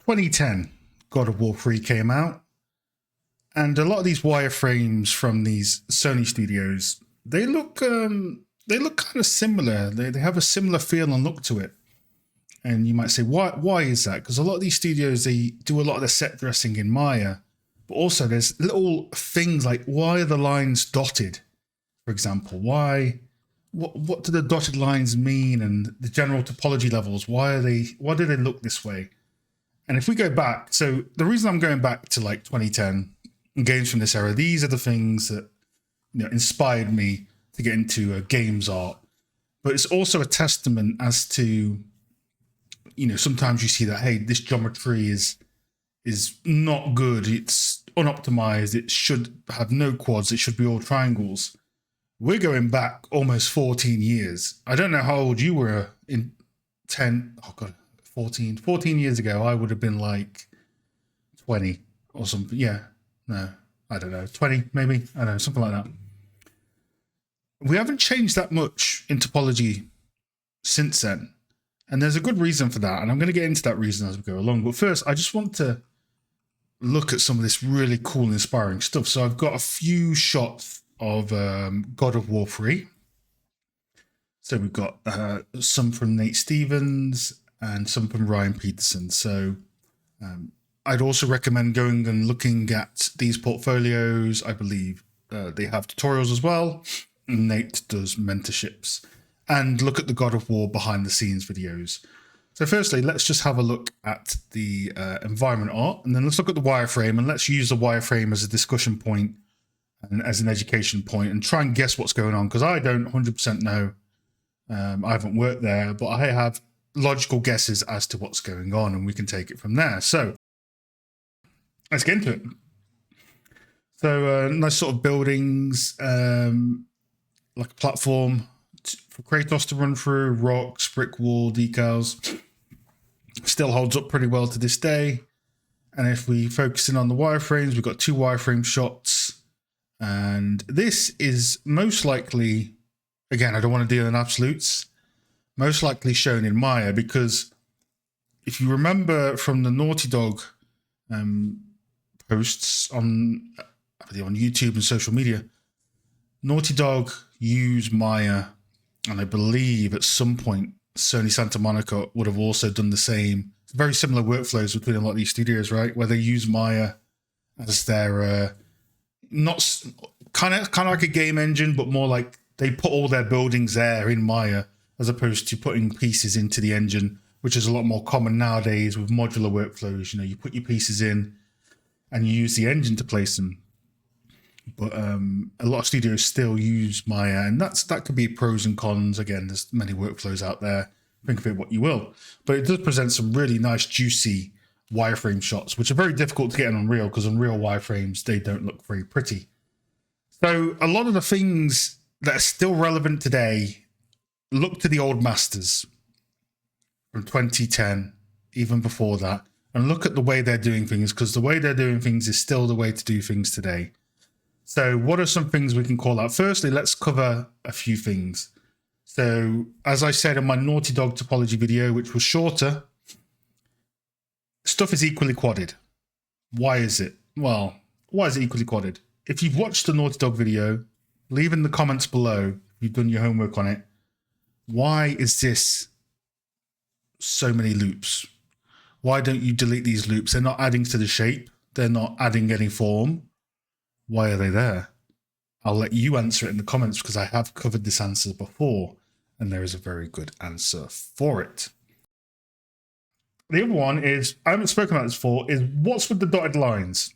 2010, God of War 3 came out, and a lot of these wireframes from these Sony studios, they look kind of similar. They have a similar feel and look to it. And you might say, why is that? Because a lot of these studios, they do a lot of their set dressing in Maya, but also there's little things like, why are the lines dotted, for example? What do the dotted lines mean? And the general topology levels, why do they look this way? And if we go back, so the reason I'm going back to like 2010 and games from this era, these are the things that inspired me to get into games art. But it's also a testament as to, sometimes you see that, hey, this geometry is not good. It's unoptimized. It should have no quads. It should be all triangles. We're going back almost 14 years. I don't know how old you were in 14 years ago. I would have been like 20 or something. Yeah, no, I don't know, 20 maybe. I don't know, something like that. We haven't changed that much in topology since then. And there's a good reason for that. And I'm going to get into that reason as we go along. But first, I just want to look at some of this really cool, inspiring stuff. So I've got a few shots of God of War 3. So we've got some from Nate Stevens and some from Ryan Peterson. So I'd also recommend going and looking at these portfolios. I believe they have tutorials as well. Nate does mentorships. And look at the God of War behind the scenes videos. So firstly, let's just have a look at the environment art, and then let's look at the wireframe, and let's use the wireframe as a discussion point and as an education point and try and guess what's going on, because I don't 100% know. I haven't worked there, but I have logical guesses as to what's going on, and we can take it from there. So let's get into it. So nice sort of buildings, like a platform for Kratos to run through, rocks, brick wall, decals. Still holds up pretty well to this day. And if we focus in on the wireframes, we've got two wireframe shots. And this is most likely, again, I don't want to deal in absolutes, most likely shown in Maya, because if you remember from the Naughty Dog posts on YouTube and social media, Naughty Dog used Maya, and I believe at some point Sony Santa Monica would have also done the same. It's very similar workflows between a lot of these studios, right? Where they use Maya as their not kind of like a game engine, but more like they put all their buildings there in Maya as opposed to putting pieces into the engine, which is a lot more common nowadays with modular workflows. You put your pieces in and you use the engine to place them. But a lot of studios still use Maya, and that could be pros and cons. Again, there's many workflows out there. Think of it what you will. But it does present some really nice, juicy wireframe shots, which are very difficult to get in Unreal, because Unreal wireframes, they don't look very pretty. So a lot of the things that are still relevant today look to the old masters from 2010, even before that, and look at the way they're doing things, because the way they're doing things is still the way to do things today. So what are some things we can call out? Firstly, let's cover a few things. So as I said in my Naughty Dog topology video, which was shorter, stuff is equally quadded. Why is it? Well, why is it equally quadded? If you've watched the Naughty Dog video, leave in the comments below if you've done your homework on it. Why is this so many loops? Why don't you delete these loops? They're not adding to the shape. They're not adding any form. Why are they there? I'll let you answer it in the comments, because I have covered this answer before, and there is a very good answer for it. The other one is, I haven't spoken about this before, is what's with the dotted lines?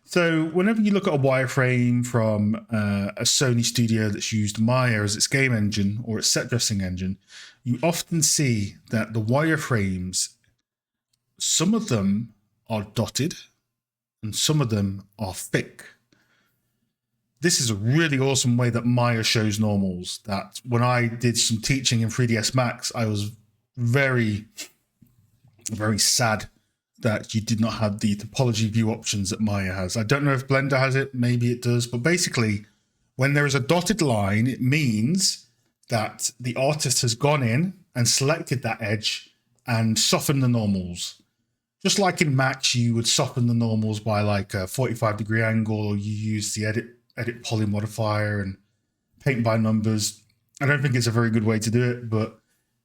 So whenever you look at a wireframe from a Sony studio that's used Maya as its game engine or its set dressing engine, you often see that the wireframes, some of them are dotted, and some of them are thick. This is a really awesome way that Maya shows normals. That when I did some teaching in 3ds Max, I was very, very sad that you did not have the topology view options that Maya has. I don't know if Blender has it, maybe it does, but basically when there is a dotted line, it means that the artist has gone in and selected that edge and soften the normals. Just like in Max, you would soften the normals by like a 45-degree angle, or you use the edit poly modifier and paint by numbers. I don't think it's a very good way to do it, but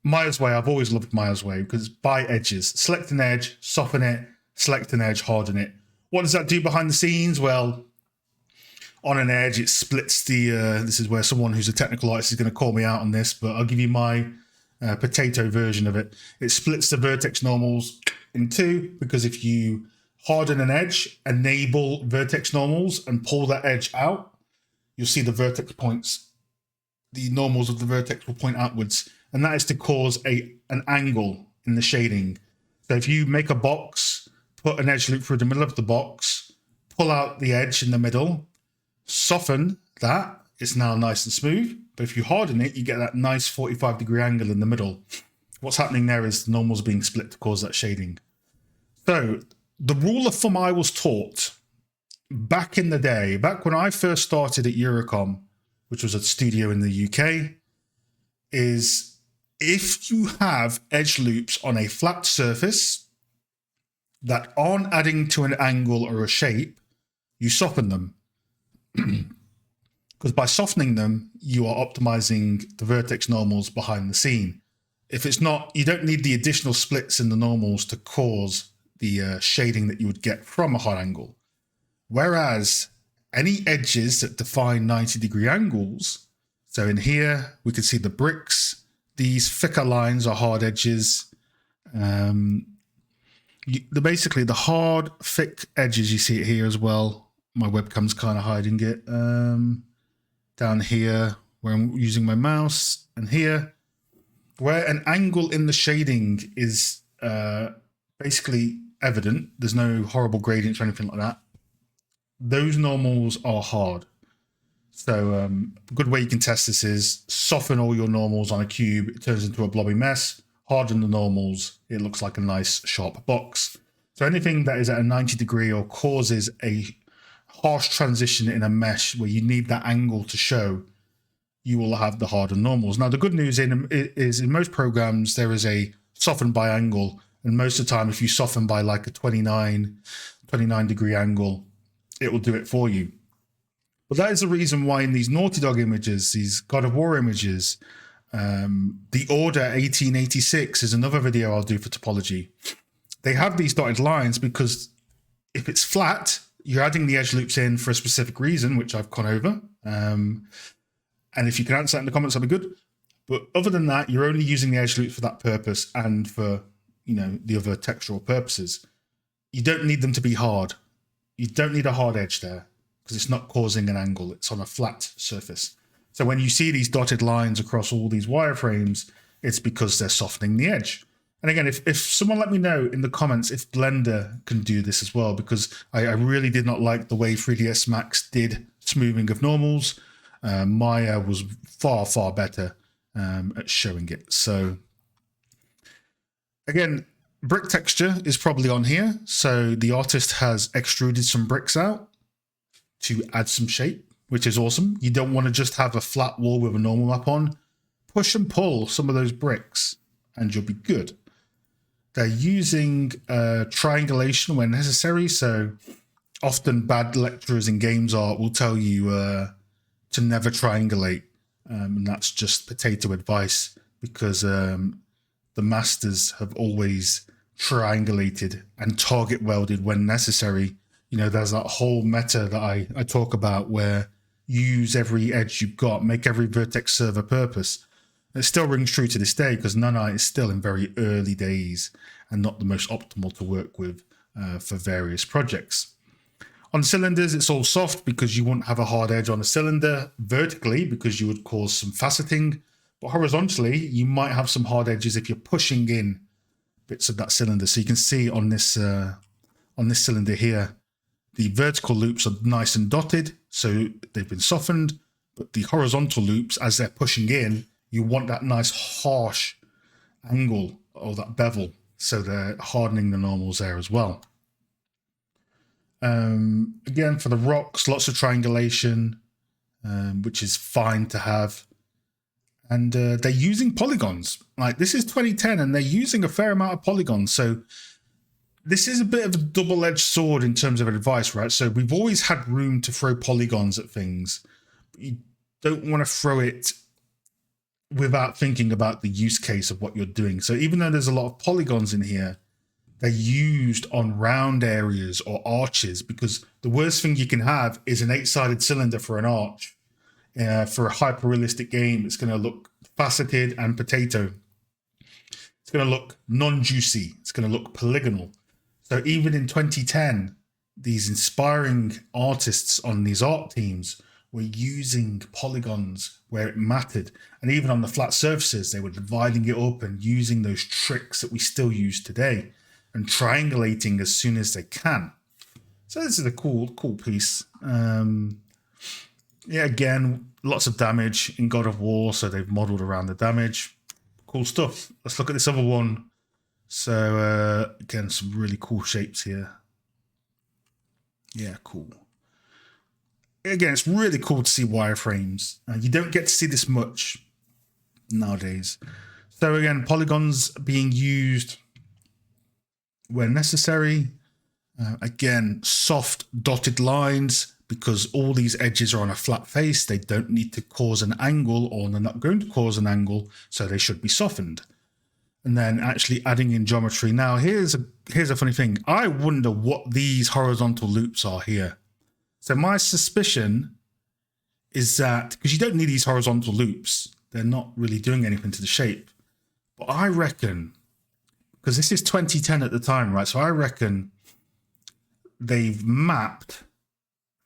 Maya's way, I've always loved Maya's way, because by edges. Select an edge, soften it, select an edge, harden it. What does that do behind the scenes? Well, on an edge, it splits the, this is where someone who's a technical artist is going to call me out on this, but I'll give you my potato version of it. It splits the vertex normals in two, because if you harden an edge, enable vertex normals, and pull that edge out, you'll see the vertex points, the normals of the vertex will point outwards, and that is to cause an angle in the shading. So if you make a box, put an edge loop through the middle of the box, pull out the edge in the middle, soften that, it's now nice and smooth. But if you harden it, you get that nice 45-degree angle in the middle. What's happening there is the normals being split to cause that shading. So the rule of thumb I was taught back in the day, back when I first started at Eurocom, which was a studio in the UK, is if you have edge loops on a flat surface that aren't adding to an angle or a shape, you soften them. Because by softening them, you are optimizing the vertex normals behind the scene. If it's not, you don't need the additional splits in the normals to cause the shading that you would get from a hard angle. Whereas any edges that define 90-degree angles, so in here, we can see the bricks. These thicker lines are hard edges. Basically, the hard, thick edges, you see it here as well. My webcam's kind of hiding it. Down here, where I'm using my mouse, and here, where an angle in the shading is basically evident. There's no horrible gradients or anything like that. Those normals are hard. So a good way you can test this is soften all your normals on a cube. It turns into a blobby mess. Harden the normals. It looks like a nice sharp box. So anything that is at a 90-degree or causes a harsh transition in a mesh where you need that angle to show, you will have the hardened normals. Now, the good news is in most programs, there is a soften by angle. And most of the time, if you soften by like a 29-degree angle, it will do it for you. But that is the reason why in these Naughty Dog images, these God of War images, the Order 1886 is another video I'll do for topology. They have these dotted lines because if it's flat, you're adding the edge loops in for a specific reason, which I've gone over. And if you can answer that in the comments, that'd be good. But other than that, you're only using the edge loops for that purpose and for, you know, the other textural purposes. You don't need them to be hard. You don't need a hard edge there because it's not causing an angle. It's on a flat surface. So when you see these dotted lines across all these wireframes, it's because they're softening the edge. And again, if someone let me know in the comments if Blender can do this as well, because I really did not like the way 3ds Max did smoothing of normals. Maya was far, far better at showing it. So again, brick texture is probably on here. So the artist has extruded some bricks out to add some shape, which is awesome. You don't want to just have a flat wall with a normal map on. Push and pull some of those bricks and you'll be good. They're using triangulation when necessary. So often bad lecturers in games art will tell you to never triangulate. And that's just potato advice because the masters have always triangulated and target welded when necessary. You know, there's that whole meta that I talk about where you use every edge you've got, make every vertex serve a purpose. It still rings true to this day because Nanite is still in very early days and not the most optimal to work with for various projects. On cylinders, it's all soft because you wouldn't have a hard edge on a cylinder vertically because you would cause some faceting. But horizontally, you might have some hard edges if you're pushing in bits of that cylinder. So you can see on this cylinder here, the vertical loops are nice and dotted, so they've been softened. But the horizontal loops, as they're pushing in, you want that nice harsh angle or that bevel. So they're hardening the normals there as well. Again, for the rocks, lots of triangulation, which is fine to have. And they're using polygons. Like, this is 2010 and they're using a fair amount of polygons. So this is a bit of a double-edged sword in terms of advice, right? So we've always had room to throw polygons at things, but you don't want to throw it without thinking about the use case of what you're doing. So even though there's a lot of polygons in here, they're used on round areas or arches, because the worst thing you can have is an 8-sided cylinder for an arch. For a hyper-realistic game, it's going to look faceted and potato. It's going to look non-juicy. It's going to look polygonal. So even in 2010, these inspiring artists on these art teams were using polygons where it mattered. And even on the flat surfaces, they were dividing it up and using those tricks that we still use today and triangulating as soon as they can. So this is a cool piece. Yeah, again, lots of damage in God of War, so they've modeled around the damage. Cool stuff. Let's look at this other one. So again, some really cool shapes here. Yeah, cool. Again, it's really cool to see wireframes. You don't get to see this much nowadays. So again, polygons being used where necessary. Again, soft dotted lines, because all these edges are on a flat face. They don't need to cause an angle, or they're not going to cause an angle, so they should be softened. And then actually adding in geometry. Now, here's a funny thing. I wonder what these horizontal loops are here. So my suspicion is that, because you don't need these horizontal loops, they're not really doing anything to the shape. But I reckon, because this is 2010 at the time, right? So I reckon they've mapped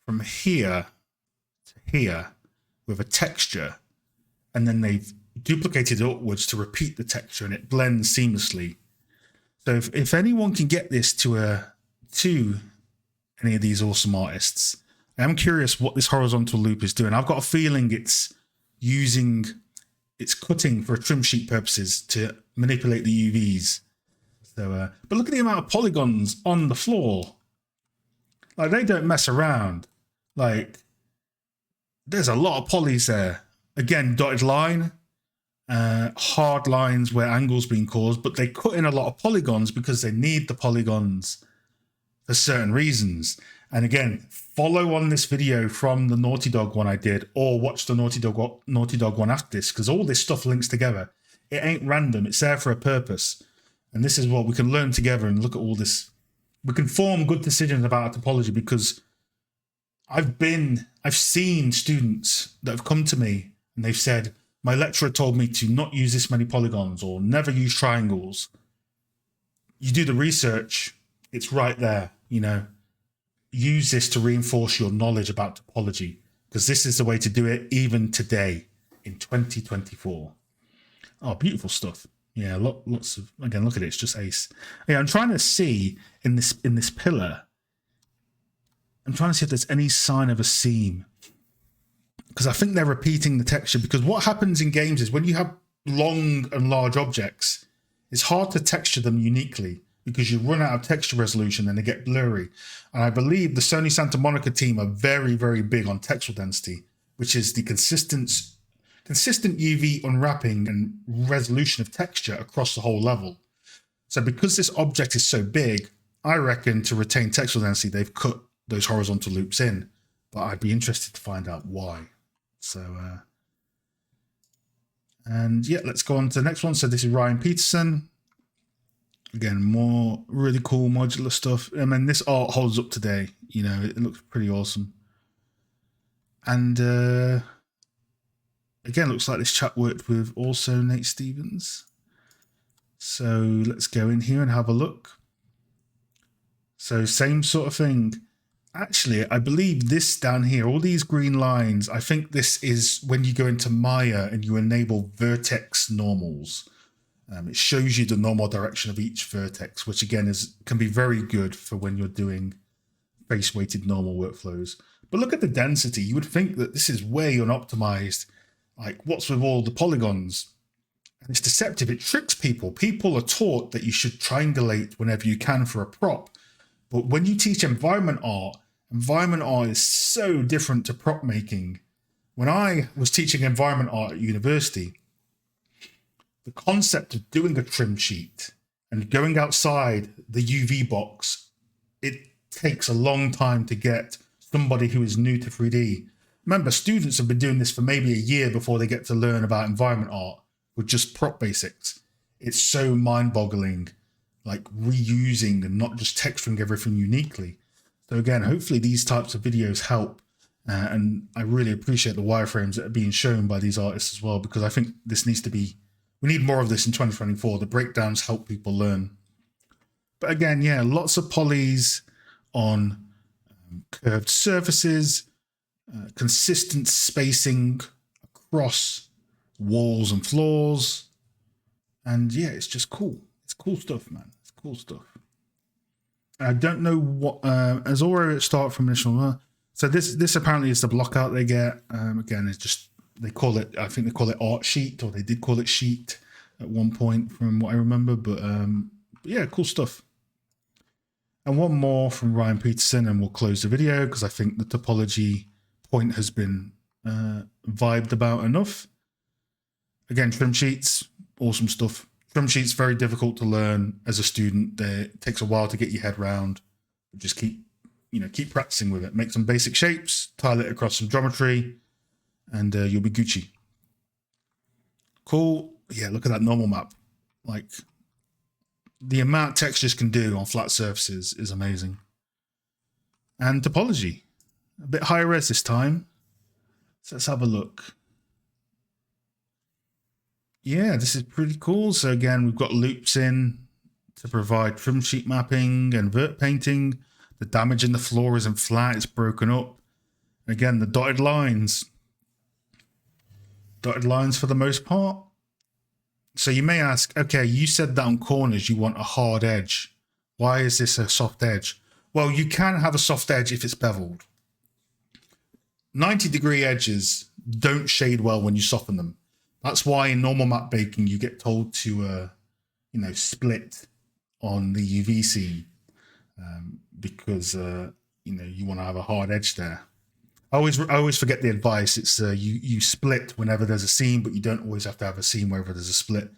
from here to here with a texture, and then they've duplicated it upwards to repeat the texture, and it blends seamlessly. So if anyone can get this to any of these awesome artists, I'm curious what this horizontal loop is doing. I've got a feeling it's cutting for trim sheet purposes to manipulate the UVs. So, but look at the amount of polygons on the floor. Like, they don't mess around. Like, there's a lot of polys there. Again, dotted line, hard lines where angles being caused, but they cut in a lot of polygons because they need the polygons for certain reasons. And again, follow on this video from the Naughty Dog one I did, or watch the Naughty Dog one after this, because all this stuff links together. It ain't random. It's there for a purpose. And this is what we can learn together and look at all this. We can form good decisions about our topology, because I've seen students that have come to me and they've said, my lecturer told me to not use this many polygons or never use triangles. You do the research, it's right there, you know. Use this to reinforce your knowledge about topology, because this is the way to do it even today in 2024. Oh, beautiful stuff. Yeah, lots of, again, look at it, it's just ace. Yeah, I'm trying to see in this pillar, I'm trying to see if there's any sign of a seam, because I think they're repeating the texture. Because what happens in games is when you have long and large objects, it's hard to texture them uniquely, because you run out of texture resolution and they get blurry. And I believe the Sony Santa Monica team are very, very big on Texel Density, which is the consistent UV unwrapping and resolution of texture across the whole level. So because this object is so big, I reckon to retain Texel Density, they've cut those horizontal loops in, but I'd be interested to find out why. So, and yeah, let's go on to the next one. So this is Ryan Peterson. Again, more really cool modular stuff. I mean, this art holds up today. You know, it looks pretty awesome. And again, looks like this chap worked with also Nate Stevens. So let's go in here and have a look. So same sort of thing. Actually, I believe this down here, all these green lines, I think this is when you go into Maya and you enable Vertex Normals. It shows you the normal direction of each vertex, which again can be very good for when you're doing face-weighted normal workflows. But look at the density. You would think that this is way unoptimized. Like, what's with all the polygons? And it's deceptive. It tricks people. People are taught that you should triangulate whenever you can for a prop. But when you teach environment art is so different to prop making. When I was teaching environment art at university, the concept of doing a trim sheet and going outside the UV box, it takes a long time to get somebody who is new to 3D. Remember, students have been doing this for maybe a year before they get to learn about environment art with just prop basics. It's so mind-boggling, like reusing and not just texturing everything uniquely. So again, hopefully these types of videos help. And I really appreciate the wireframes that are being shown by these artists as well, because I think this needs to be, we need more of this in 2024. The breakdowns help people learn. But again, yeah, lots of polys on curved surfaces, consistent spacing across walls and floors. And yeah, it's just cool. It's cool stuff, man. It's cool stuff. I don't know what, as Aura start from initial. So this apparently is the blockout they get. Again, it's just, they call it, I think they call it art sheet, or they did call it sheet at one point from what I remember. But yeah, cool stuff. And one more from Ryan Peterson, and we'll close the video because I think the topology point has been vibed about enough. Again, trim sheets, awesome stuff. Trim sheets, very difficult to learn as a student. It takes a while to get your head around. Just keep practicing with it. Make some basic shapes, tile it across some geometry, and you'll be Gucci. Cool. Yeah, look at that normal map. Like, the amount textures can do on flat surfaces is amazing. And topology, a bit higher res this time. So let's have a look. Yeah, this is pretty cool. So again, we've got loops in to provide trim sheet mapping and vert painting. The damage in the floor isn't flat, it's broken up. Again, the dotted lines for the most part. So you may ask, okay, you said that on corners you want a hard edge. Why is this a soft edge? Well, you can have a soft edge if it's beveled. 90-degree edges don't shade well when you soften them. That's why in normal matte baking you get told to, split on the UV scene because you want to have a hard edge there. I always forget the advice. It's you split whenever there's a seam, but you don't always have to have a seam wherever there's a split.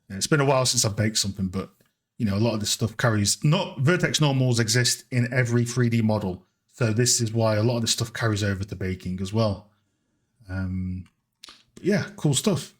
And it's been a while since I've baked something, but a lot of this stuff carries. Not Vertex Normals exist in every 3D model, so this is why a lot of this stuff carries over to baking as well. But yeah, cool stuff.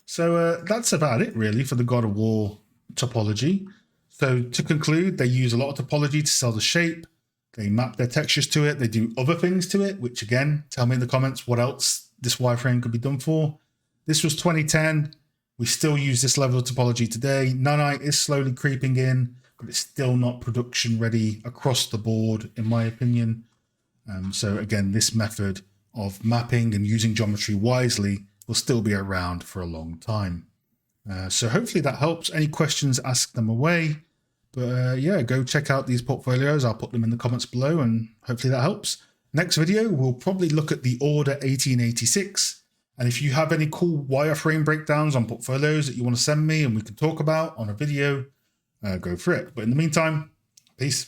So that's about it really for the God of War topology. So to conclude, they use a lot of topology to sell the shape. They map their textures to it. They do other things to it, which again, tell me in the comments what else this wireframe could be done for. This was 2010. We still use this level of topology today. Nanite is slowly creeping in, but it's still not production ready across the board, in my opinion. So again, this method of mapping and using geometry wisely will still be around for a long time. So hopefully that helps. Any questions, ask them away. But yeah, go check out these portfolios. I'll put them in the comments below and hopefully that helps. Next video, we'll probably look at the Order 1886. And if you have any cool wireframe breakdowns on portfolios that you want to send me and we can talk about on a video, go for it. But in the meantime, peace.